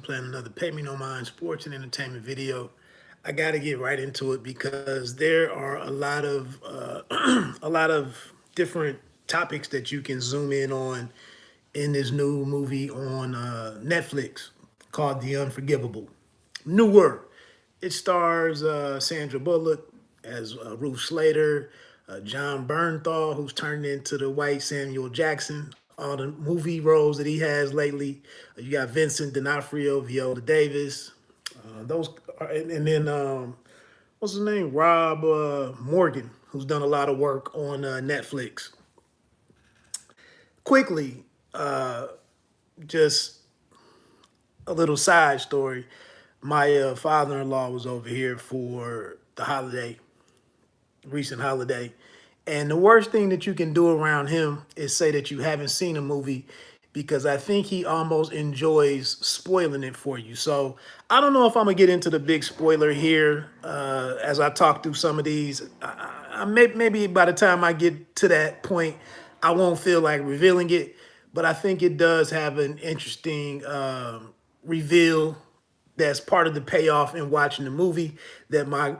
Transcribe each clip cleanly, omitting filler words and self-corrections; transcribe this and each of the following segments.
playing another Pay Me No Mind sports and entertainment video. I got to get right into it because there are a lot of a lot of different topics that you can zoom in on in this new movie on Netflix called The Unforgivable. Newer. It stars Sandra Bullock as Ruth Slater, John Bernthal, who's turned into the white Samuel Jackson. All the movie roles that he has lately. You got Vincent D'Onofrio, Viola Davis. Those, and then what's his name? Rob Morgan, who's done a lot of work on Netflix. Quickly, just a little side story. My father-in-law was over here for the holiday, recent holiday. And the worst thing that you can do around him is say that you haven't seen a movie because I think he almost enjoys spoiling it for you. So I don't know if I'm gonna get into the big spoiler here as I talk through some of these. Maybe by the time I get to that point, I won't feel like revealing it. But I think it does have an interesting reveal that's part of the payoff in watching the movie that my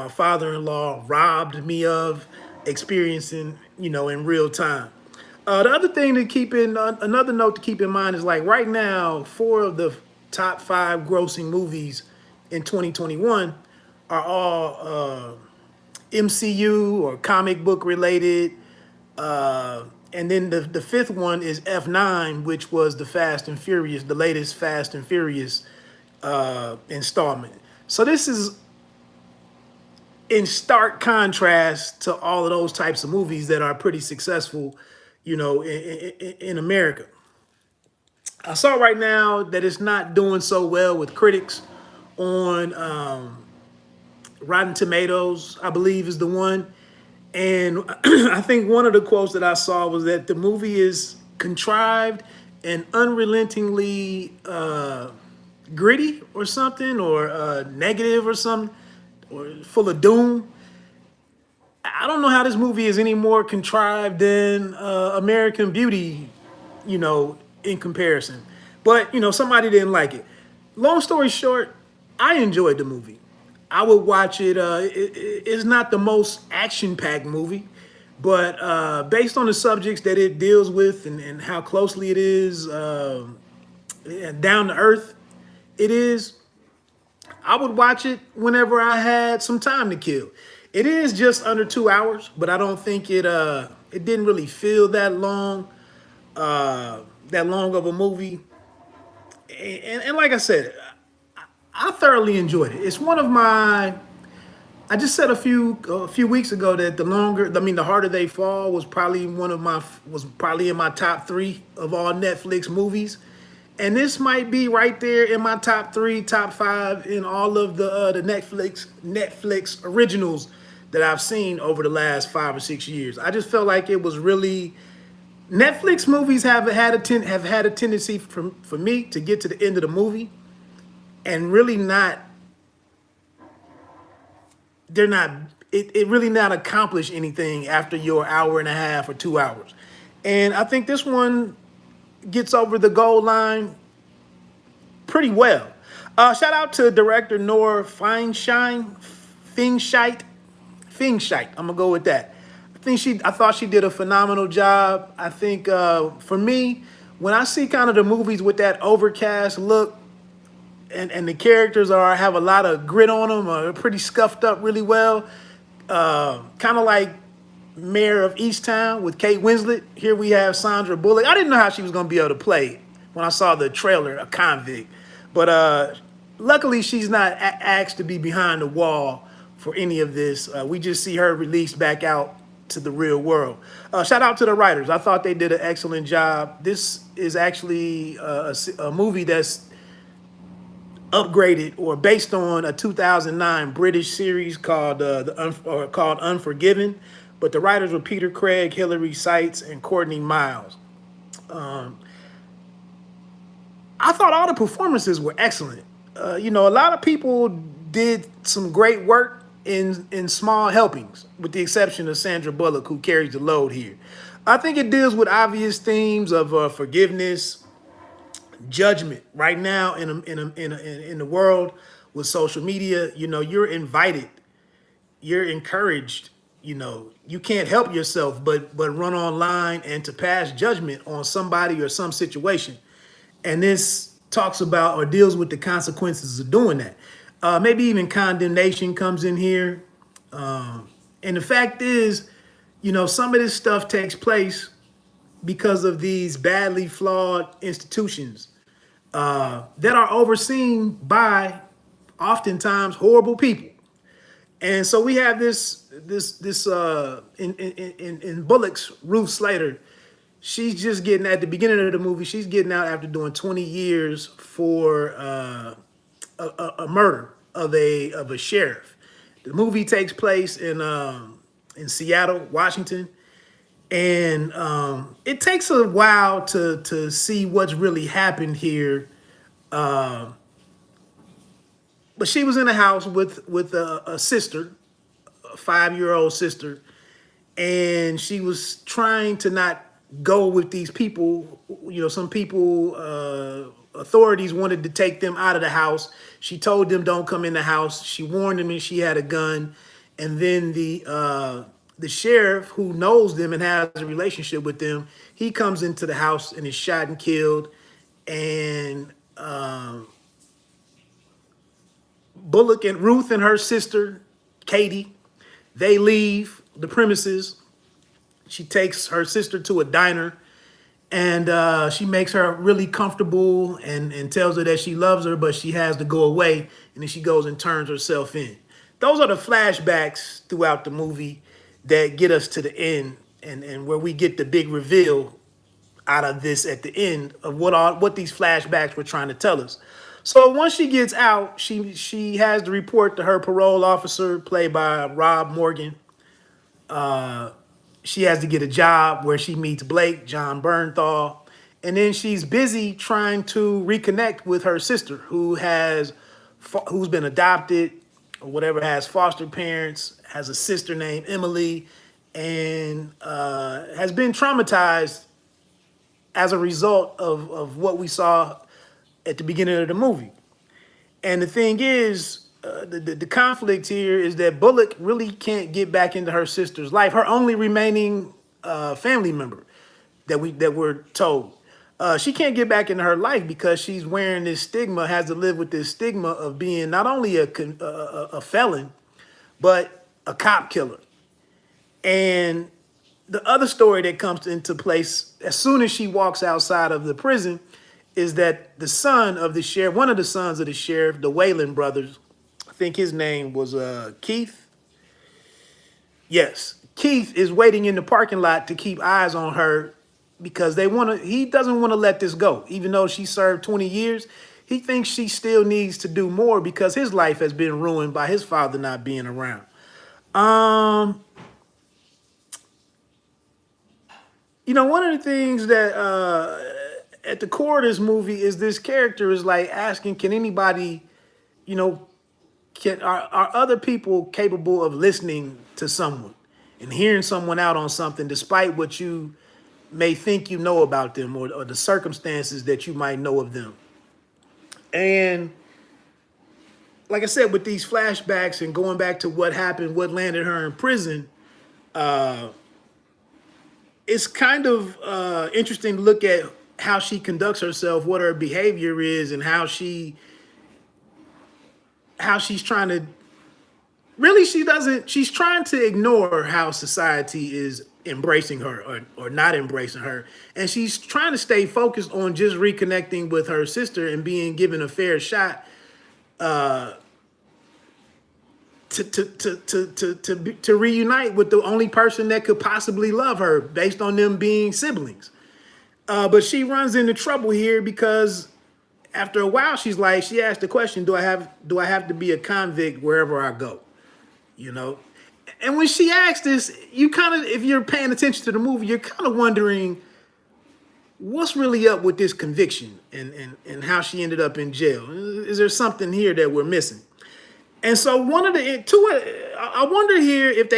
father-in-law robbed me of experiencing, in real time. The other thing to keep in, another note to keep in mind is like right now, four of the top five grossing movies in 2021 are all MCU or comic book related. And then the fifth one is F9, which was the latest Fast and Furious installment. So this is in stark contrast to all of those types of movies that are pretty successful, in America. I saw right now that it's not doing so well with critics on Rotten Tomatoes, I believe is the one. And I think one of the quotes that I saw was that the movie is contrived and unrelentingly gritty or something, or negative or something, or full of doom. I don't know how this movie is any more contrived than American Beauty, in comparison. But, somebody didn't like it. Long story short, I enjoyed the movie. I would watch it. It's not the most action-packed movie, but based on the subjects that it deals with and how closely it is down to earth, it is. I would watch it whenever I had some time to kill. It is just under 2 hours, but I don't think it didn't really feel that long of a movie. And like I said, I thoroughly enjoyed it. It's one of my. I just said a few weeks ago that the Harder They Fall was probably in my top three of all Netflix movies. And this might be right there in my top three, top five in all of the Netflix originals that I've seen over the last 5 or 6 years. I just felt like it was really Netflix movies have had a tendency for me to get to the end of the movie and really not. It really not accomplish anything after your hour and a half or 2 hours. And I think this one gets over the goal line pretty well. Shout out to director Nora Fingscheit. I'm gonna go with that. I thought she did a phenomenal job. I think for me, when I see kind of the movies with that overcast look, and the characters have a lot of grit on them, are pretty scuffed up really well, kind of like Mayor of Easttown with Kate Winslet. Here we have Sandra Bullock. I didn't know how she was going to be able to play when I saw the trailer, a convict. But luckily, she's not asked to be behind the wall for any of this. We just see her released back out to the real world. Shout out to the writers. I thought they did an excellent job. This is actually a movie that's upgraded or based on a 2009 British series called Unforgiven, but the writers were Peter Craig, Hilary Seitz, and Courtney Miles. I thought all the performances were excellent. A lot of people did some great work in small helpings, with the exception of Sandra Bullock, who carries the load here. I think it deals with obvious themes of forgiveness, judgment. Right now in the world with social media, you're invited, you're encouraged. You can't help yourself but run online and to pass judgment on somebody or some situation. And this talks about or deals with the consequences of doing that. Maybe even condemnation comes in here. And the fact is, some of this stuff takes place because of these badly flawed institutions that are overseen by oftentimes horrible people. And so we have in Bullock's Ruth Slater. She's just getting at the beginning of the movie. She's getting out after doing 20 years for a murder of a sheriff. The movie takes place in Seattle, Washington, and it takes a while to see what's really happened here. But she was in a house with a sister, a 5-year-old sister, and she was trying to not go with these people. Some people, authorities wanted to take them out of the house. She told them don't come in the house. She warned them and she had a gun. And then the sheriff, who knows them and has a relationship with them, he comes into the house and is shot and killed. And Bullock and Ruth and her sister, Katie, they leave the premises. She takes her sister to a diner, and she makes her really comfortable and tells her that she loves her, but she has to go away. And then she goes and turns herself in. Those are the flashbacks throughout the movie that get us to the end, and where we get the big reveal out of this at the end of what these flashbacks were trying to tell us. So once she gets out, she has to report to her parole officer, played by Rob Morgan. She has to get a job where she meets Blake, John Bernthal, and then she's busy trying to reconnect with her sister, who's been adopted or whatever, has foster parents, has a sister named Emily, and has been traumatized as a result of what we saw at the beginning of the movie. And the thing is, the conflict here is that Bullock really can't get back into her sister's life, her only remaining family member that we're told. She can't get back into her life because she's wearing this stigma, has to live with this stigma of being not only a felon, but a cop killer. And the other story that comes into place as soon as she walks outside of the prison is that the son of the sheriff, one of the sons of the sheriff, the Whalen brothers, I think his name was Keith. Yes, Keith is waiting in the parking lot to keep eyes on her because he doesn't want to let this go. Even though she served 20 years, he thinks she still needs to do more because his life has been ruined by his father not being around. One of the things that at the core of this movie is this character is like asking, can anybody, are other people capable of listening to someone and hearing someone out on something despite what you may think you know about them or the circumstances that you might know of them? And like I said, with these flashbacks and going back to what happened, what landed her in prison, it's kind of interesting to look at how she conducts herself, what her behavior is, and how she's trying to she's trying to ignore how society is embracing her or not embracing her. And she's trying to stay focused on just reconnecting with her sister and being given a fair shot to reunite with the only person that could possibly love her based on them being siblings. But she runs into trouble here because after a while, she asked the question, do I have to be a convict wherever I go? And when she asked this, you kind of, if you're paying attention to the movie, you're kind of wondering what's really up with this conviction and how she ended up in jail. Is there something here that we're missing? And so I wonder here if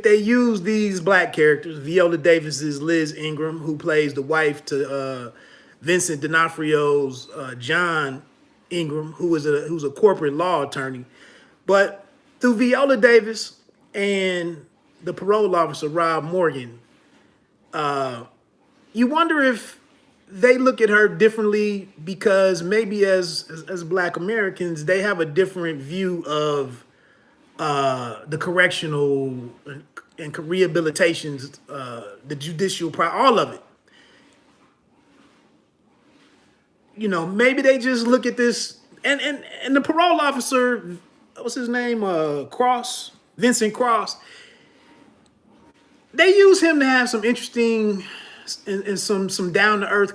they use these black characters, Viola Davis's Liz Ingram, who plays the wife to Vincent D'Onofrio's John Ingram, who's a corporate law attorney. But through Viola Davis and the parole officer Rob Morgan, you wonder if they look at her differently because maybe as Black Americans they have a different view of the correctional and rehabilitations, the judicial, all of it. You know, maybe they just look at this and the parole officer, what's his name, Cross, Vincent Cross. They use him to have some interesting and some down to earth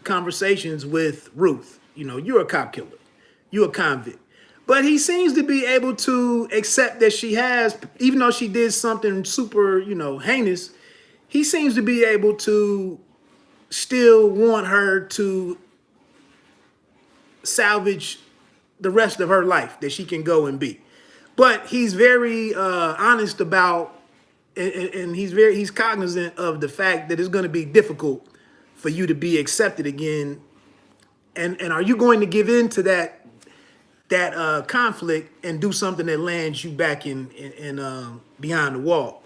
conversations with Ruth. You know, you're a cop killer, you're a convict, but he seems to be able to accept that she has, even though she did something super, heinous. He seems to be able to still want her to salvage the rest of her life that she can go and be. But he's very honest about, and he's cognizant of the fact that it's going to be difficult for you to be accepted again. And are you going to give in to that conflict and do something that lands you back in behind the wall?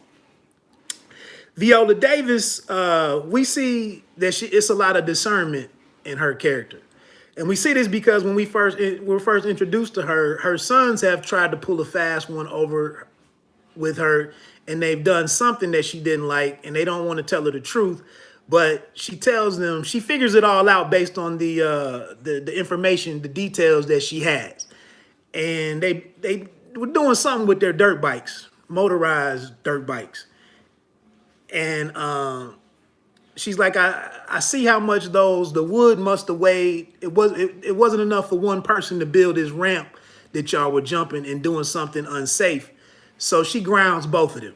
Viola Davis, we see that it's a lot of discernment in her character. And we see this because when we were first introduced to her, her sons have tried to pull a fast one over with her, and they've done something that she didn't like, and they don't want to tell her the truth. But she tells them, she figures it all out based on the information, the details that she has. And they were doing something with their dirt bikes, motorized dirt bikes. And she's like, I see how much the wood must have weighed. It wasn't enough for one person to build this ramp that y'all were jumping and doing something unsafe. So she grounds both of them.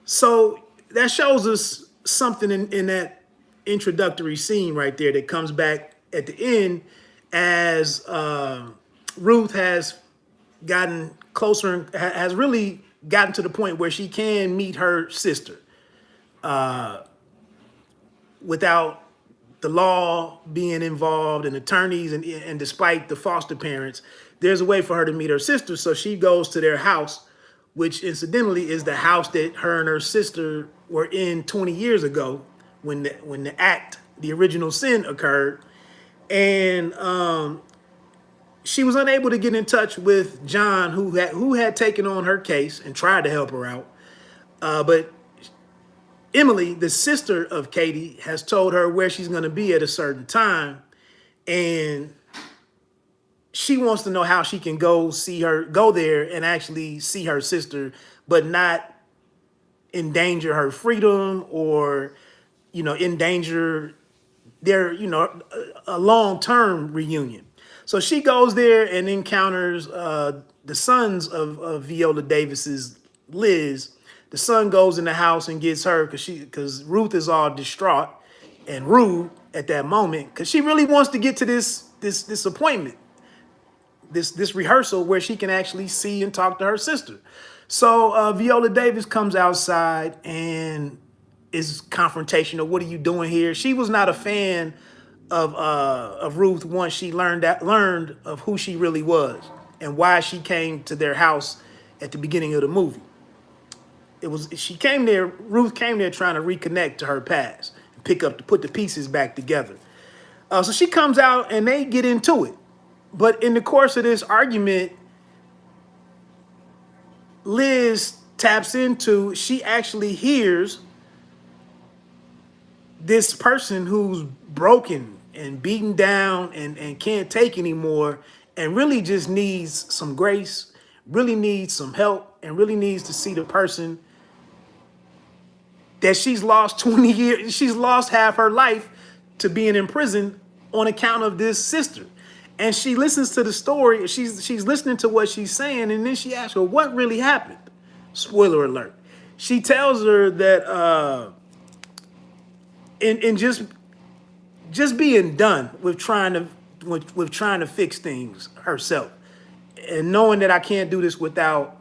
So that shows us something in that introductory scene right there that comes back at the end as Ruth has gotten closer and has really gotten to the point where she can meet her sister without the law being involved and attorneys and despite the foster parents, there's a way for her to meet her sister. So she goes to their house, which incidentally is the house that her and her sister were in 20 years ago when the original sin occurred. And she was unable to get in touch with John, who had taken on her case and tried to help her out. But Emily, the sister of Katie, has told her where she's going to be at a certain time. And she wants to know how she can go there and actually see her sister, but not endanger her freedom or, endanger their, a long-term reunion. So she goes there and encounters the sons of Viola Davis's Liz. The son goes in the house and gets her because Ruth is all distraught and rude at that moment because she really wants to get to this appointment, this rehearsal where she can actually see and talk to her sister. So Viola Davis comes outside and is confrontational. What are you doing here? She was not a fan of Ruth once she learned of who she really was and why she came to their house at the beginning of the movie. Ruth came there trying to reconnect to her past and put the pieces back together. So she comes out and they get into it. But in the course of this argument, Liz she actually hears this person who's broken and beaten down and can't take anymore and really just needs some grace, really needs some help, and really needs to see the person that she's lost 20 years, she's lost half her life to being in prison on account of this sister. And she listens to the story, she's listening to what she's saying, and then she asks her, what really happened? Spoiler alert. She tells her that in just being done with trying to fix things herself and knowing that I can't do this without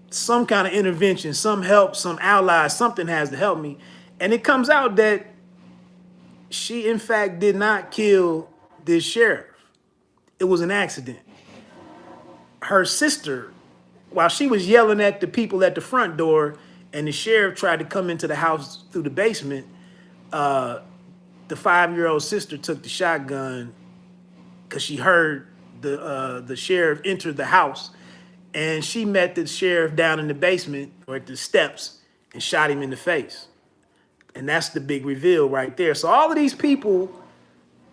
some kind of intervention, some help, some allies, something has to help me. And it comes out that she in fact did not kill this sheriff. It was an accident. Her sister, while she was yelling at the people at the front door and the sheriff tried to come into the house through the basement, the 5-year-old sister took the shotgun because she heard the sheriff enter the house, and she met the sheriff down in the basement or at the steps and shot him in the face. And that's the big reveal right there. So all of these people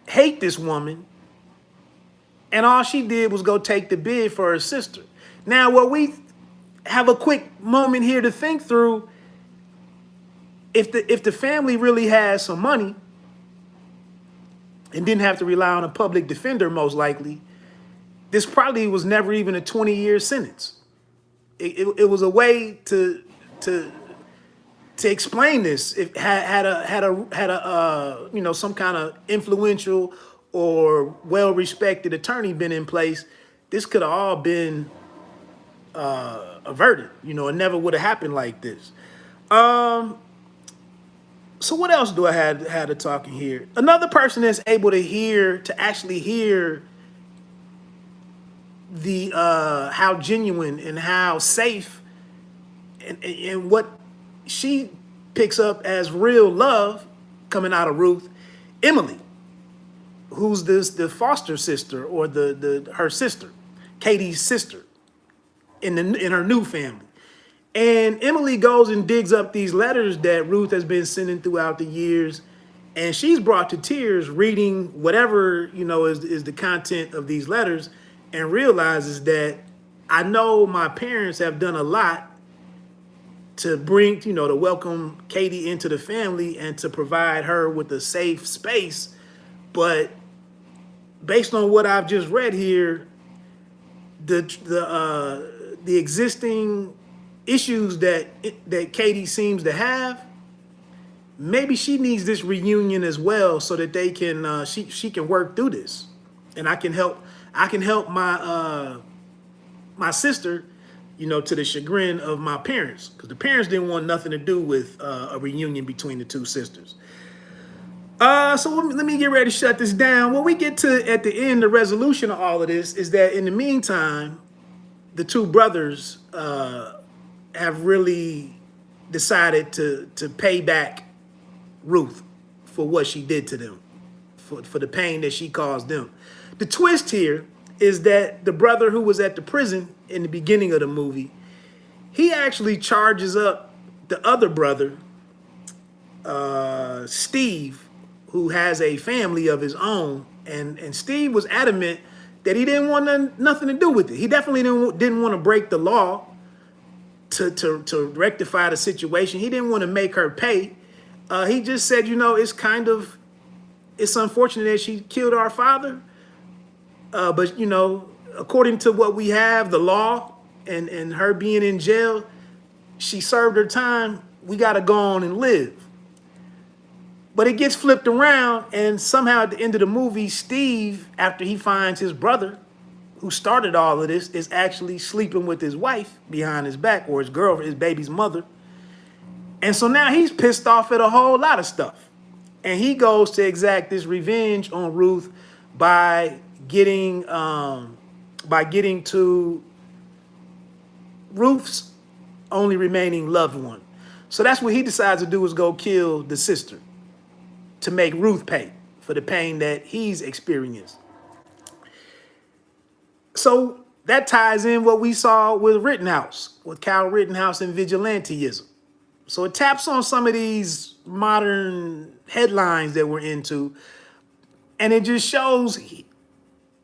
hate this woman, and all she did was go take the bid for her sister. Now, what we have a quick moment here to think through, if the family really had some money and didn't have to rely on a public defender, most likely, this probably was never even a 20-year sentence. It was a way to explain this. If had a some kind of influential or well-respected attorney been in place, this could have all been averted. It never would have happened like this. So what else do I had to talk in here? Another person that's able to actually hear the how genuine and how safe and what she picks up as real love coming out of Ruth, Emily, who's the foster sister or her sister, Katie's sister in her new family. And Emily goes and digs up these letters that Ruth has been sending throughout the years, and she's brought to tears reading whatever is the content of these letters, and realizes that I know my parents have done a lot to bring, to welcome Katie into the family and to provide her with a safe space. But based on what I've just read here, the existing issues that Katie seems to have, maybe she needs this reunion as well, so that they can she can work through this, and I can help my my sister, to the chagrin of my parents, because the parents didn't want nothing to do with a reunion between the two sisters. So let me get ready to shut this down. When we get to at the end, the resolution of all of this is that in the meantime, the two brothers have really decided to pay back Ruth for what she did to them, for the pain that she caused them. The twist here is that the brother who was at the prison in the beginning of the movie, he actually charges up the other brother, Steve, who has a family of his own, and Steve was adamant that he didn't want nothing to do with it. He definitely didn't want to break the law to rectify the situation. He didn't want to make her pay. He just said, it's unfortunate that she killed our father, but according to what we have, the law and her being in jail, she served her time. We got to go on and live. But it gets flipped around, and somehow at the end of the movie, Steve, after he finds his brother, who started all of this, is actually sleeping with his wife behind his back, or his girlfriend, his baby's mother. And so now he's pissed off at a whole lot of stuff. And he goes to exact this revenge on Ruth by getting to Ruth's only remaining loved one. So that's what he decides to do, is go kill the sister to make Ruth pay for the pain that he's experienced. So that ties in what we saw with Rittenhouse, with Kyle Rittenhouse and vigilanteism. So it taps on some of these modern headlines that we're into, and it just shows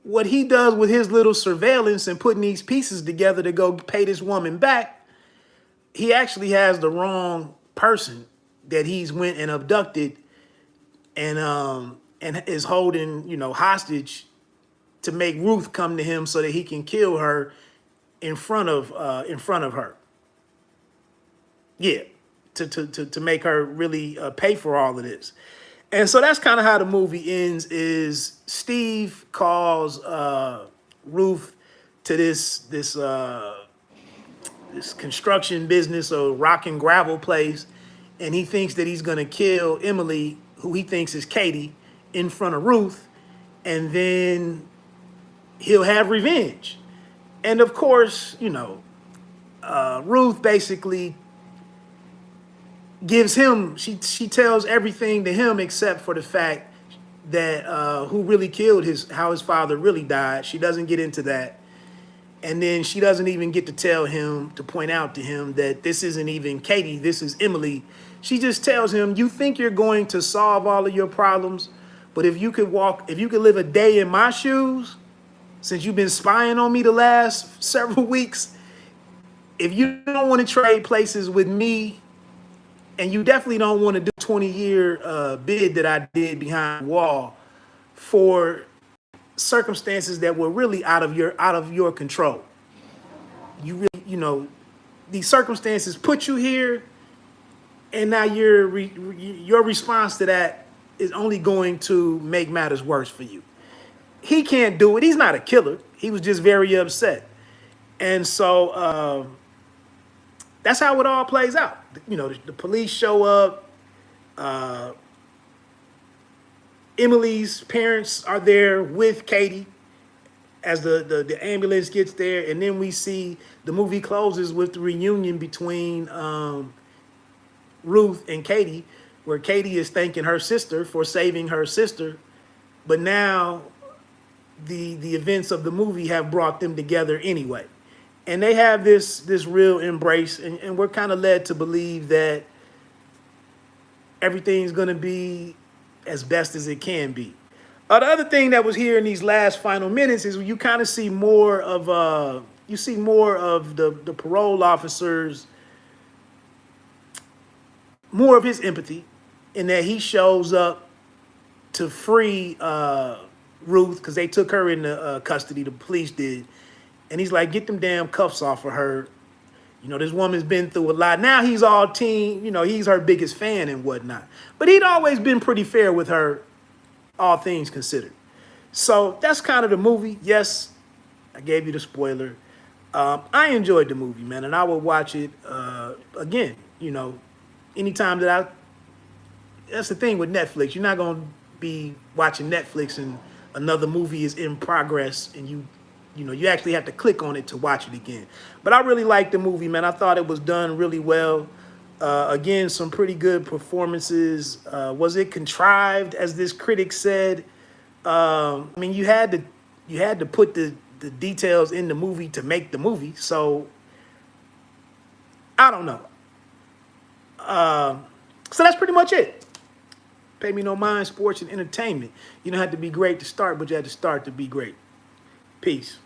what he does with his little surveillance and putting these pieces together to go pay this woman back. He actually has the wrong person that he's went and abducted and is holding, hostage to make Ruth come to him so that he can kill her in front of her. Yeah, to make her really pay for all of this. And so that's kind of how the movie ends. Is Steve calls Ruth to this construction business or rock and gravel place, and he thinks that he's gonna kill Emily, who he thinks is Katie, in front of Ruth, and then he'll have revenge. And of course, Ruth basically gives him, she tells everything to him except for the fact that who really killed how his father really died. She doesn't get into that. And then she doesn't even get to tell him, to point out to him that this isn't even Katie, this is Emily. She just tells him, you think you're going to solve all of your problems, but if you could live a day in my shoes, since you've been spying on me the last several weeks, if you don't want to trade places with me, and you definitely don't want to do 20-year bid that I did behind the wall for circumstances that were really out of your control. These circumstances put you here, and now your response to that is only going to make matters worse for you. He can't do it. He's not a killer. He was just very upset. And so that's how it all plays out. The police show up. Emily's parents are there with Katie as the ambulance gets there. And then we see the movie closes with the reunion between Ruth and Katie, where Katie is thanking her sister for saving her sister. But now the events of the movie have brought them together anyway. And they have this real embrace, and we're kind of led to believe that everything's going to be as best as it can be. The other thing that was here in these last final minutes is you kind of see more of the parole officers, more of his empathy, in that he shows up to free Ruth, because they took her into custody, the police did. And he's like, get them damn cuffs off of her. This woman's been through a lot. Now he's all team, he's her biggest fan and whatnot. But he'd always been pretty fair with her, all things considered. So that's kind of the movie. Yes, I gave you the spoiler. I enjoyed the movie, man, and I would watch it again. Anytime that's the thing with Netflix. You're not going to be watching Netflix and another movie is in progress and you actually have to click on it to watch it again. But I really liked the movie, man. I thought it was done really well. Again, some pretty good performances. Was it contrived, as this critic said? You had to put the details in the movie to make the movie. So I don't know. So that's pretty much it. Pay me no mind, sports and entertainment. You don't have to be great to start, but you have to start to be great. Peace.